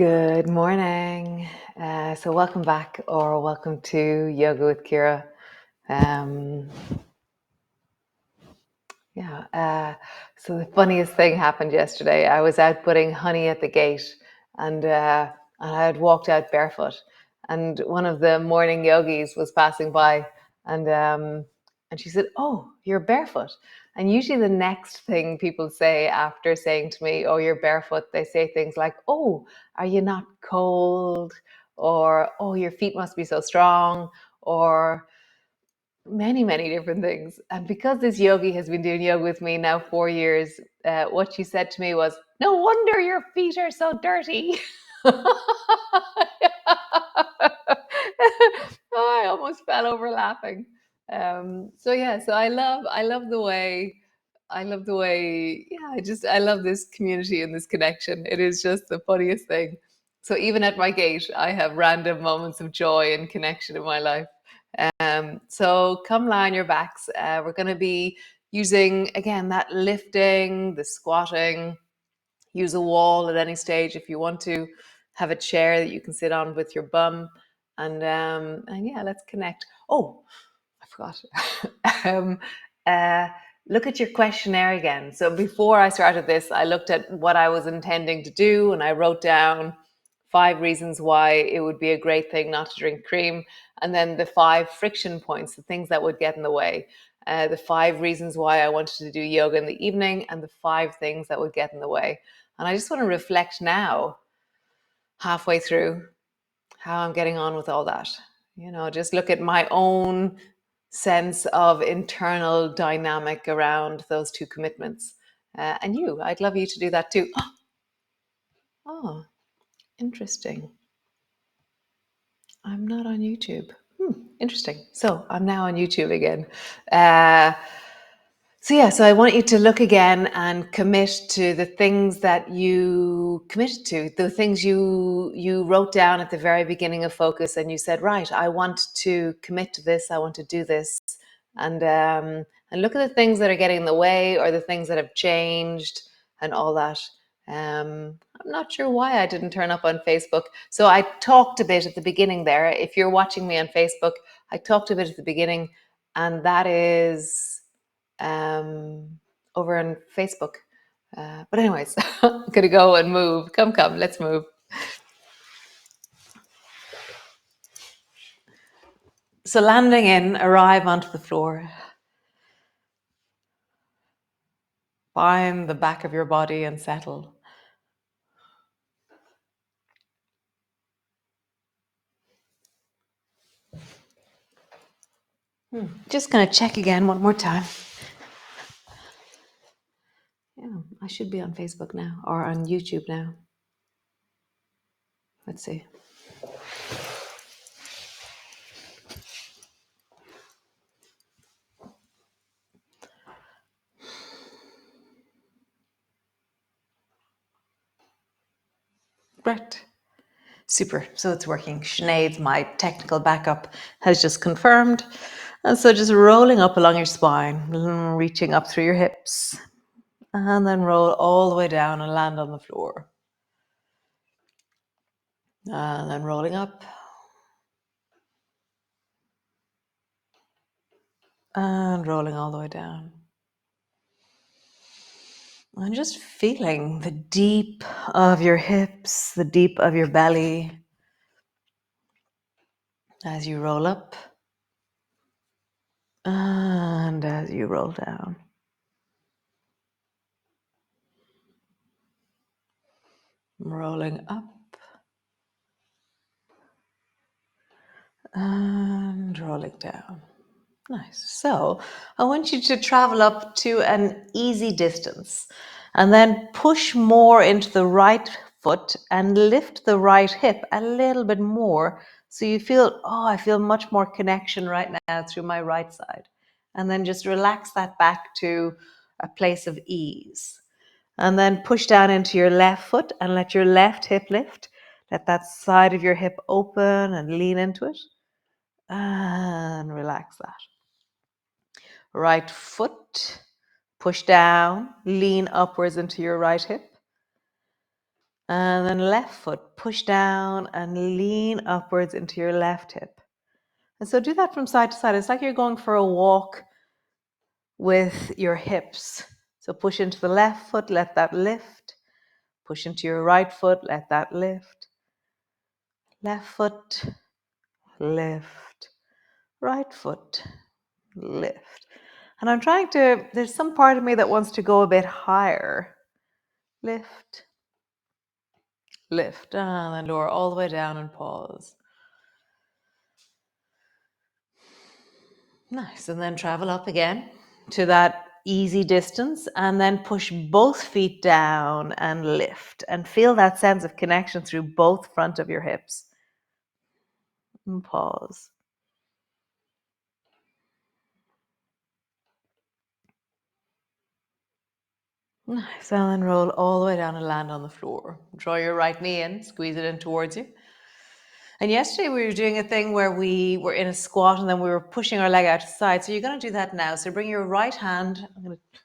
Good morning. So welcome back or welcome to Yoga with Ciara. So the funniest thing happened yesterday. I was out putting honey at the gate and I had walked out barefoot. And one of the morning yogis was passing by and she said, "Oh, you're barefoot." And usually the next thing people say after saying to me, "Oh, you're barefoot," they say things like, "Oh, are you not cold?" Or, "Oh, your feet must be so strong," or many, many different things. And because this yogi has been doing yoga with me now 4 years, what she said to me was, "No wonder your feet are so dirty." Oh, I almost fell over laughing. So I love the way, yeah, I love this community and this connection. It is just the funniest thing. So even at my gate, I have random moments of joy and connection in my life. So come lie on your backs. We're going to be using, again, that lifting, the squatting. Use a wall at any stage if you want to. Have a chair that you can sit on with your bum. And yeah, let's connect. Oh, I forgot. um, uh, Look at your questionnaire again. So before I started this, I looked at what I was intending to do and I wrote down 5 reasons why it would be a great thing not to drink cream, and then the 5 friction points, the things that would get in the way. The 5 reasons why I wanted to do yoga in the evening, and the 5 things that would get in the way. And I just want to reflect now, halfway through, how I'm getting on with all that. Just look at my own sense of internal dynamic around those 2 commitments. And I'd love you to do that too. Oh, interesting. I'm not on YouTube. Interesting. So I'm now on YouTube again. Uh, so I want you to look again and commit to the things that you committed to, the things you wrote down at the very beginning of focus, and you said, right, I want to commit to this, I want to do this, and look at the things that are getting in the way or the things that have changed and all that. I'm not sure why I didn't turn up on Facebook. So I talked a bit at the beginning there. If you're watching me on Facebook, I talked a bit at the beginning, and that is over on Facebook. But anyways, I'm gonna go and move. Come, let's move. So landing in, arrive onto the floor. Find the back of your body and settle. Just gonna check again one more time. Yeah, I should be on Facebook now or on YouTube now. Let's see. Great. Super. So it's working. Sinead, my technical backup, has just confirmed. And so just rolling up along your spine, reaching up through your hips, and then roll all the way down and land on the floor. And then rolling up. And rolling all the way down. And just feeling the deep of your hips, the deep of your belly as you roll up and as you roll down. Rolling up and rolling down. Nice. So I want you to travel up to an easy distance and then push more into the right foot and lift the right hip a little bit more. So you feel, oh, I feel much more connection right now through my right side. And then just relax that back to a place of ease. And then push down into your left foot and let your left hip lift. Let that side of your hip open and lean into it. And relax that. Right foot, push down, lean upwards into your right hip. And then left foot, push down and lean upwards into your left hip. And so do that from side to side. It's like you're going for a walk with your hips. So push into the left foot, let that lift. Push into your right foot, let that lift. Left foot, lift. Right foot, lift. And I'm trying to, there's some part of me that wants to go a bit higher. Lift, lift, and then lower all the way down and pause. Nice. And then travel up again to that easy distance and then push both feet down and lift and feel that sense of connection through both front of your hips. And pause. Nice. And then roll all the way down and land on the floor. Draw your right knee in, squeeze it in towards you. And yesterday we were doing a thing where we were in a squat and then we were pushing our leg out to the side. So you're going to do that now. So bring your right hand, I'm going to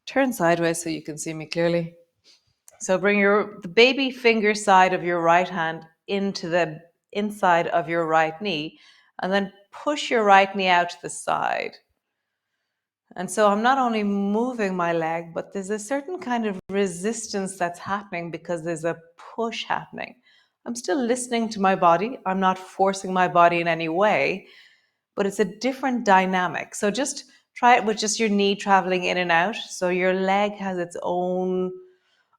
turn sideways so you can see me clearly. So bring the baby finger side of your right hand into the inside of your right knee and then push your right knee out to the side. And so I'm not only moving my leg, but there's a certain kind of resistance that's happening because there's a push happening. I'm still listening to my body. I'm not forcing my body in any way, but it's a different dynamic. So just try it with just your knee traveling in and out. So your leg has its own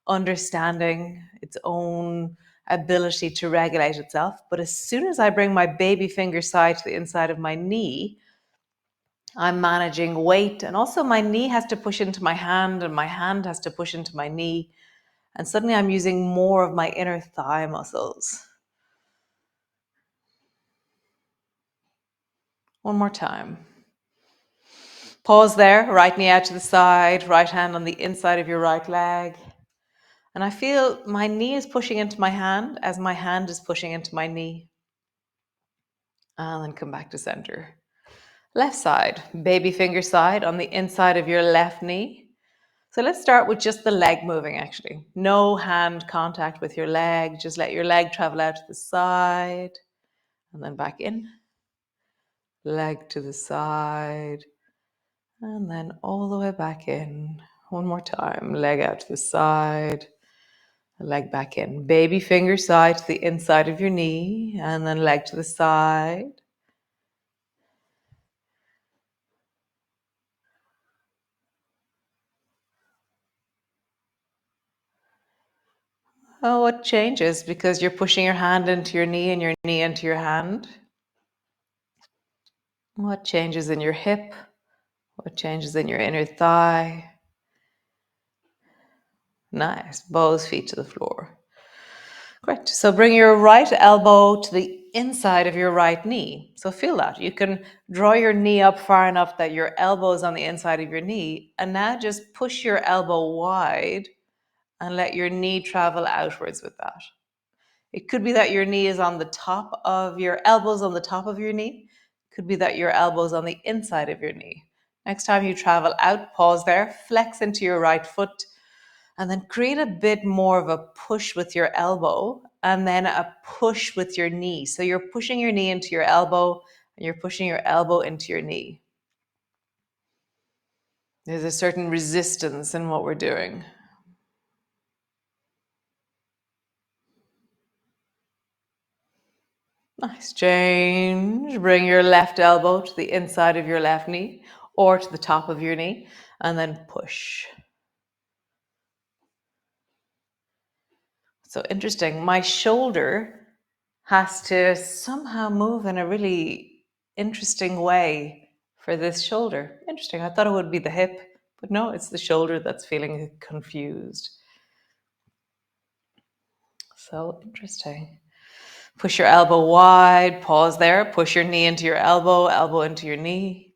understanding, its own ability to regulate itself. But as soon as I bring my baby finger side to the inside of my knee, I'm managing weight, and also my knee has to push into my hand and my hand has to push into my knee. And suddenly I'm using more of my inner thigh muscles. One more time. Pause there, right knee out to the side, right hand on the inside of your right leg. And I feel my knee is pushing into my hand as my hand is pushing into my knee. And then come back to center. Left side, baby finger side on the inside of your left knee. So let's start with just the leg moving actually. No hand contact with your leg. Just let your leg travel out to the side and then back in. Leg to the side and then all the way back in. One more time. Leg out to the side, leg back in. Baby finger side to the inside of your knee and then leg to the side. Oh, what changes because you're pushing your hand into your knee and your knee into your hand? What changes in your hip? What changes in your inner thigh? Nice. Both feet to the floor. Great. So bring your right elbow to the inside of your right knee. So feel that. You can draw your knee up far enough that your elbow is on the inside of your knee. And now just push your elbow wide and let your knee travel outwards with that. It could be that your knee is on the top of your elbows on the top of your knee. It could be that your elbows on the inside of your knee. Next time you travel out, pause there, flex into your right foot, and then create a bit more of a push with your elbow and then a push with your knee. So you're pushing your knee into your elbow and you're pushing your elbow into your knee. There's a certain resistance in what we're doing. Nice. Change. Bring your left elbow to the inside of your left knee or to the top of your knee and then push. So interesting. My shoulder has to somehow move in a really interesting way for this shoulder. Interesting. I thought it would be the hip, but no, it's the shoulder that's feeling confused. So interesting. Push your elbow wide, pause there, push your knee into your elbow, elbow into your knee.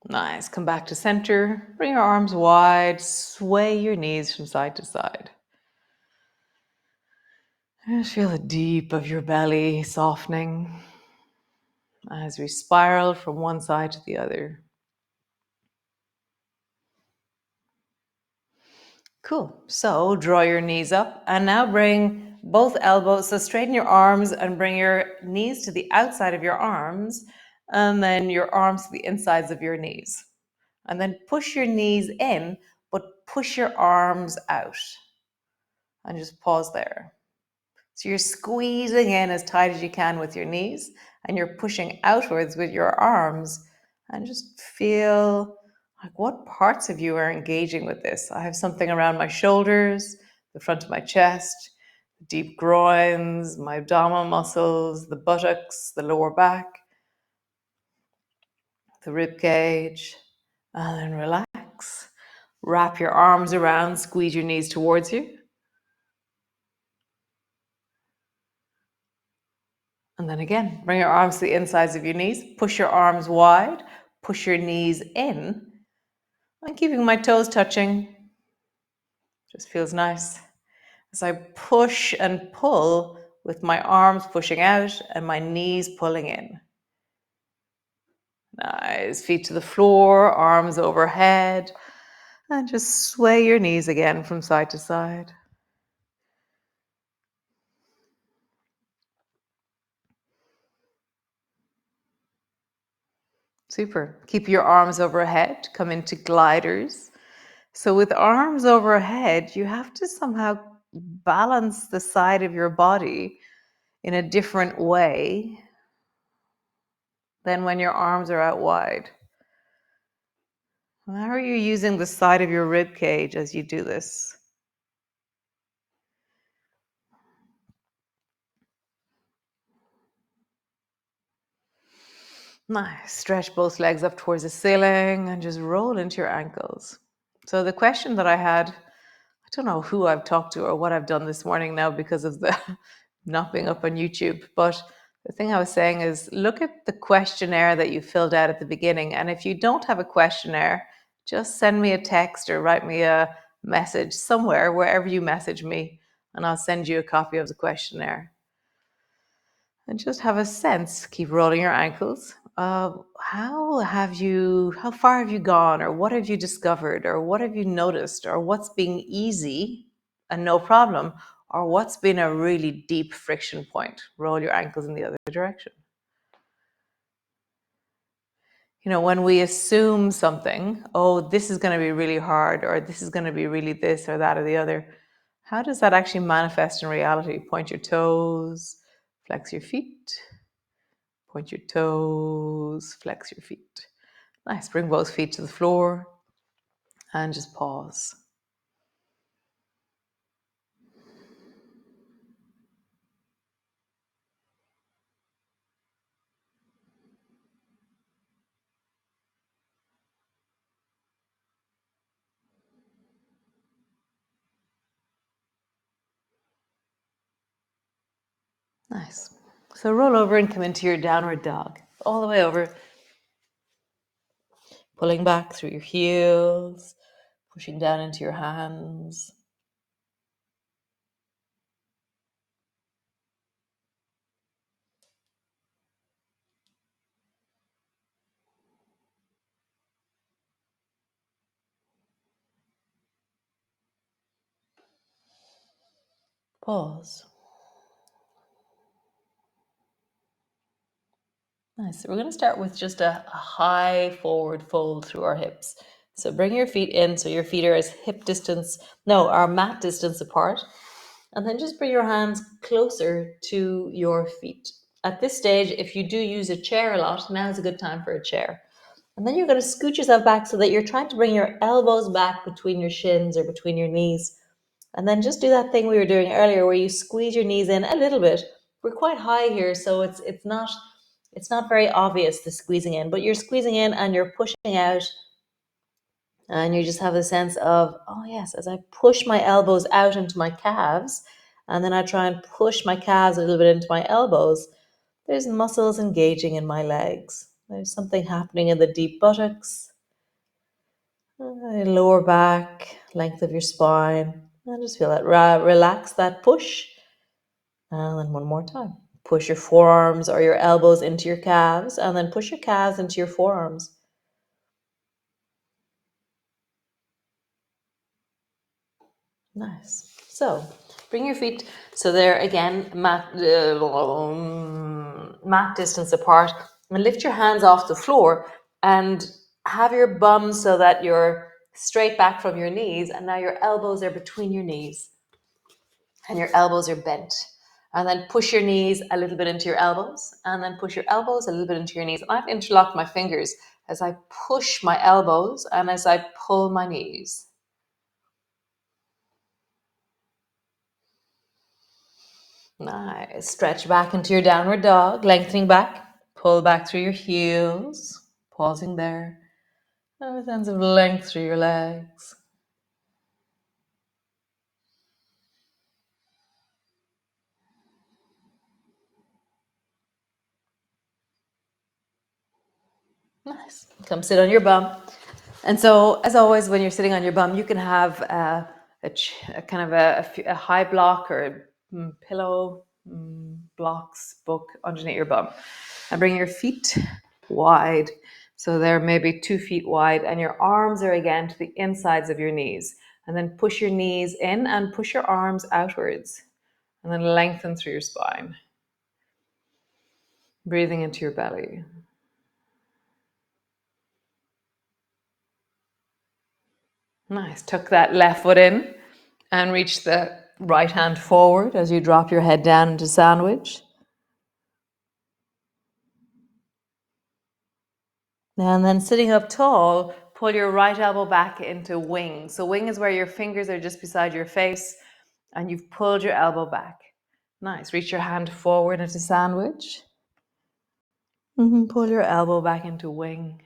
Nice. Come back to center. Bring your arms wide. Sway your knees from side to side. Just feel the deep of your belly softening as we spiral from one side to the other. Cool. So draw your knees up and now bring both elbows. So straighten your arms and bring your knees to the outside of your arms and then your arms to the insides of your knees. And then push your knees in, but push your arms out. And just pause there. So you're squeezing in as tight as you can with your knees and you're pushing outwards with your arms. And just feel like what parts of you are engaging with this. I have something around my shoulders, the front of my chest, deep groins, my abdominal muscles, the buttocks, the lower back, the rib cage. And then relax. Wrap your arms around, squeeze your knees towards you. And then again, bring your arms to the insides of your knees. Push your arms wide. Push your knees in. I'm keeping my toes touching. Just feels nice. As I push and pull with my arms pushing out and my knees pulling in. Nice. Feet to the floor, arms overhead. And just sway your knees again from side to side. Super. Keep your arms overhead. Come into gliders. So with arms overhead, you have to somehow balance the side of your body in a different way than when your arms are out wide. How are you using the side of your rib cage as you do this? Nice. Stretch both legs up towards the ceiling and just roll into your ankles. So the question that I had, I don't know who I've talked to or what I've done this morning now because of the not being up on YouTube, but the thing I was saying is look at the questionnaire that you filled out at the beginning. And if you don't have a questionnaire, just send me a text or write me a message somewhere, wherever you message me, and I'll send you a copy of the questionnaire. And just have a sense, keep rolling your ankles. How far have you gone, or what have you discovered, or what have you noticed, or what's being easy and no problem, or what's been a really deep friction point? Roll your ankles in the other direction. You know, when we assume something, oh, this is going to be really hard, or this is going to be really this or that or the other, how does that actually manifest in reality? Point your toes, flex your feet. Point your toes, flex your feet. Nice. Bring both feet to the floor and just pause. Nice. So roll over and come into your downward dog. All the way over. Pulling back through your heels, pushing down into your hands. Pause. Nice. So we're going to start with just a high forward fold through our hips. So bring your feet in so your feet are as are mat distance apart. And then just bring your hands closer to your feet. At this stage, if you do use a chair a lot, now is a good time for a chair. And then you're going to scoot yourself back so that you're trying to bring your elbows back between your shins or between your knees. And then just do that thing we were doing earlier where you squeeze your knees in a little bit. We're quite high here, so it's not very obvious the squeezing in, but you're squeezing in and you're pushing out, and you just have a sense of, oh yes, as I push my elbows out into my calves, and then I try and push my calves a little bit into my elbows, there's muscles engaging in my legs. There's something happening in the deep buttocks, lower back, length of your spine. And just feel that, relax that push. And then one more time. Push your forearms or your elbows into your calves, and then push your calves into your forearms. Nice. So bring your feet so they're again mat distance apart, and lift your hands off the floor and have your bum so that you're straight back from your knees, and now your elbows are between your knees and your elbows are bent. And then push your knees a little bit into your elbows, and then push your elbows a little bit into your knees. And I've interlocked my fingers as I push my elbows and as I pull my knees. Nice. Stretch back into your downward dog, lengthening back. Pull back through your heels, pausing there. And a sense of length through your legs. Nice. Come sit on your bum. And so, as always, when you're sitting on your bum, you can have a kind of a high block or pillow blocks book underneath your bum. And bring your feet wide. So they're maybe 2 feet wide, and your arms are again to the insides of your knees. And then push your knees in and push your arms outwards. And then lengthen through your spine. Breathing into your belly. Nice. Tuck that left foot in and reach the right hand forward as you drop your head down into sandwich. And then sitting up tall, pull your right elbow back into wing. So wing is where your fingers are just beside your face and you've pulled your elbow back. Nice. Reach your hand forward into sandwich. Pull your elbow back into wing.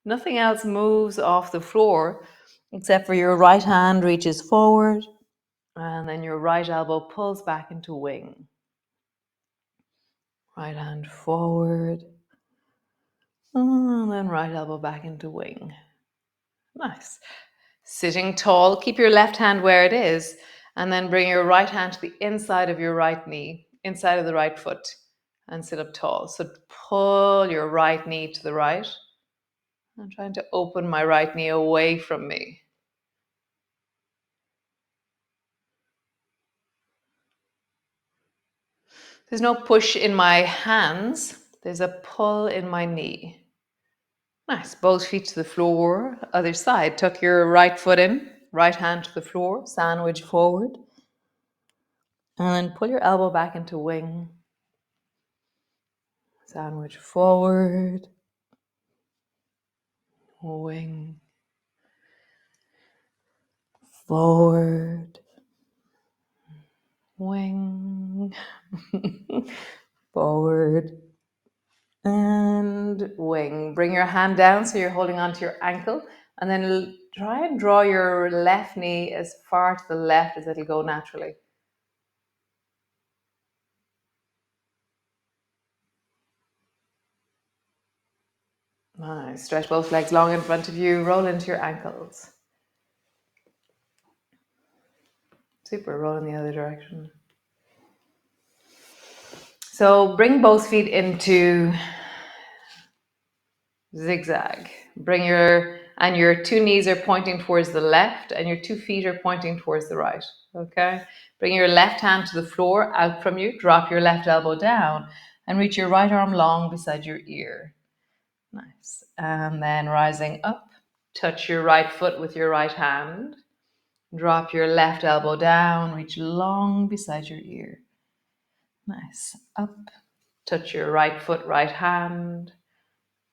Nothing else moves off the floor except for your right hand reaches forward and then your right elbow pulls back into wing. Right hand forward. And then right elbow back into wing. Nice. Sitting tall, keep your left hand where it is, and then bring your right hand to the inside of your right knee, inside of the right foot, and sit up tall. So pull your right knee to the right. I'm trying to open my right knee away from me. There's no push in my hands. There's a pull in my knee. Nice. Both feet to the floor. Other side. Tuck your right foot in. Right hand to the floor. Sandwich forward. And then pull your elbow back into wing. Sandwich forward. Wing. Forward. Wing. Forward. And wing. Bring your hand down so you're holding onto your ankle. And then try and draw your left knee as far to the left as it'll go naturally. Nice. Stretch both legs long in front of you. Roll into your ankles. Super. Roll in the other direction. So bring both feet into zigzag. Your 2 knees are pointing towards the left and your 2 feet are pointing towards the right. Okay. Bring your left hand to the floor out from you. Drop your left elbow down and reach your right arm long beside your ear. Nice. And then rising up, touch your right foot with your right hand. Drop your left elbow down, reach long beside your ear. Nice. Up, touch your right foot, right hand,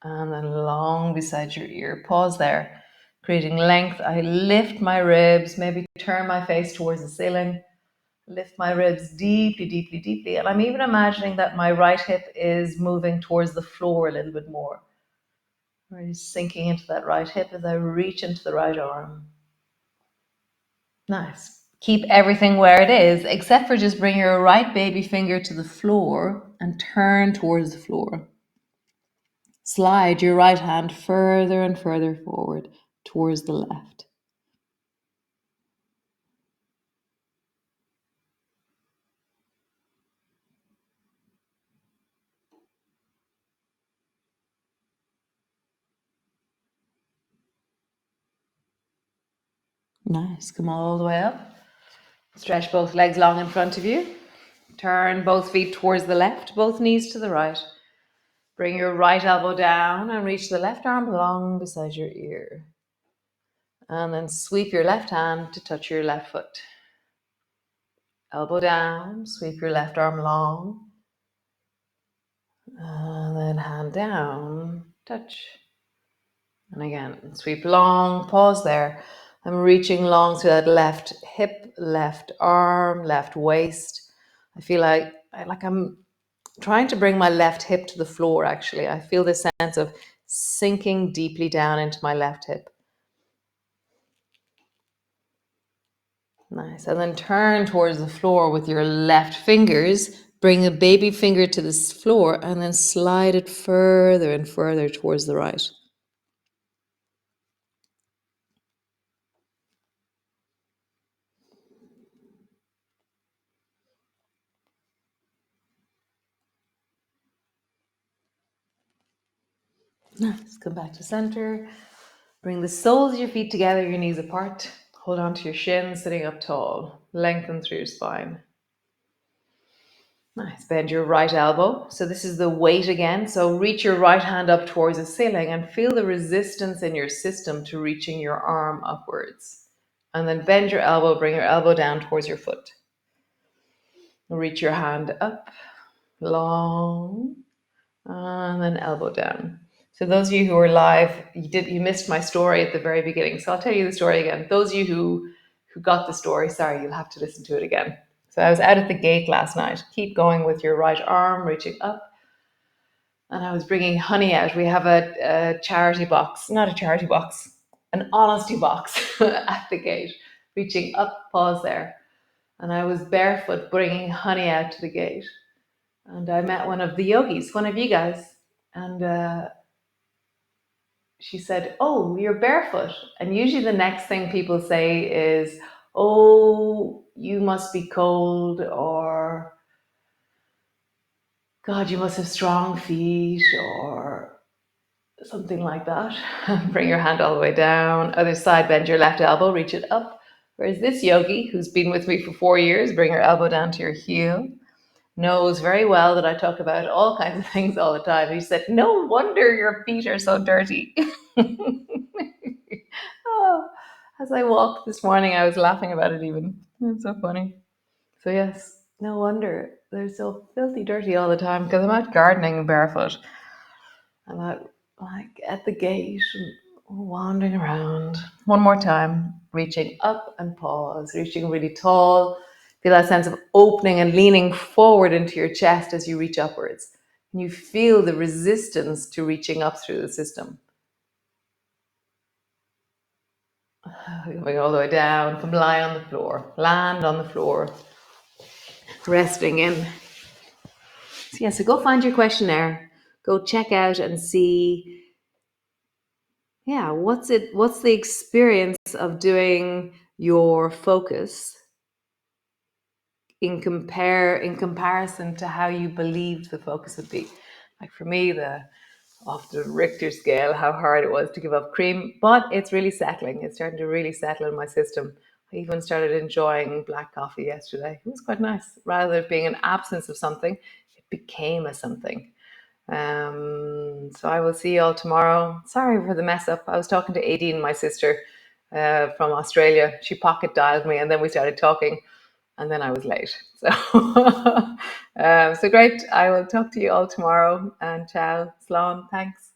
and then long beside your ear. Pause there, creating length. I lift my ribs, maybe turn my face towards the ceiling. Lift my ribs deeply, deeply, deeply. And I'm even imagining that my right hip is moving towards the floor a little bit more. Really sinking into that right hip as I reach into the right arm. Nice. Keep everything where it is, except for just bring your right baby finger to the floor and turn towards the floor. Slide your right hand further and further forward towards the left. Nice. Come all the way up. Stretch both legs long in front of you. Turn both feet towards the left, both knees to the right. Bring your right elbow down and reach the left arm long beside your ear. And then sweep your left hand to touch your left foot. Elbow down, sweep your left arm long. And then hand down, touch. And again, sweep long, pause there. I'm reaching long through that left hip, left arm, left waist. I feel like I'm trying to bring my left hip to the floor, actually. I feel this sense of sinking deeply down into my left hip. Nice. And then turn towards the floor with your left fingers. Bring a baby finger to this floor and then slide it further and further towards the right. Nice. Come back to center. Bring the soles of your feet together, your knees apart. Hold on to your shins, sitting up tall. Lengthen through your spine. Nice. Bend your right elbow. So this is the weight again. So reach your right hand up towards the ceiling and feel the resistance in your system to reaching your arm upwards. And then bend your elbow, bring your elbow down towards your foot. Reach your hand up, long, and then elbow down. So those of you who are live, you missed my story at the very beginning. So I'll tell you the story again. Those of you who got the story, sorry, you'll have to listen to it again. So I was out at the gate last night. Keep going with your right arm, reaching up. And I was bringing honey out. We have a charity box, not a charity box, an honesty box at the gate. Reaching up, pause there. And I was barefoot bringing honey out to the gate. And I met one of the yogis, one of you guys. And she said, "Oh, you're barefoot." And usually the next thing people say is, "Oh, you must be cold," or "God, you must have strong feet," or something like that. Bring your hand all the way down. Other side, bend your left elbow, reach it up. Whereas this yogi, who's been with me for 4 years, bring her elbow down to your heel, knows very well that I talk about all kinds of things all the time. He said, "No wonder your feet are so dirty." Oh, as I walked this morning, I was laughing about it even. It's so funny. So yes, no wonder they're so filthy dirty all the time because I'm out gardening barefoot. I'm out like at the gate and wandering around. One more time, reaching up and pause, reaching really tall. Feel that sense of opening and leaning forward into your chest as you reach upwards. And you feel the resistance to reaching up through the system. Going all the way down, come lie on the floor, land on the floor, resting in. So yeah, so go find your questionnaire, go check out and see, yeah, what's the experience of doing your focus in comparison to how you believed the focus would be. Like for me, the off the Richter scale, how hard it was to give up cream, but it's really settling. It's starting to really settle in my system. I even started enjoying black coffee yesterday. It was quite nice. Rather than being an absence of something, it became a something. So I will see you all tomorrow. Sorry for the mess up. I was talking to Aideen, my sister from Australia. She pocket dialed me and then we started talking and then I was late. So, so great. I will talk to you all tomorrow and ciao. Slán. Thanks.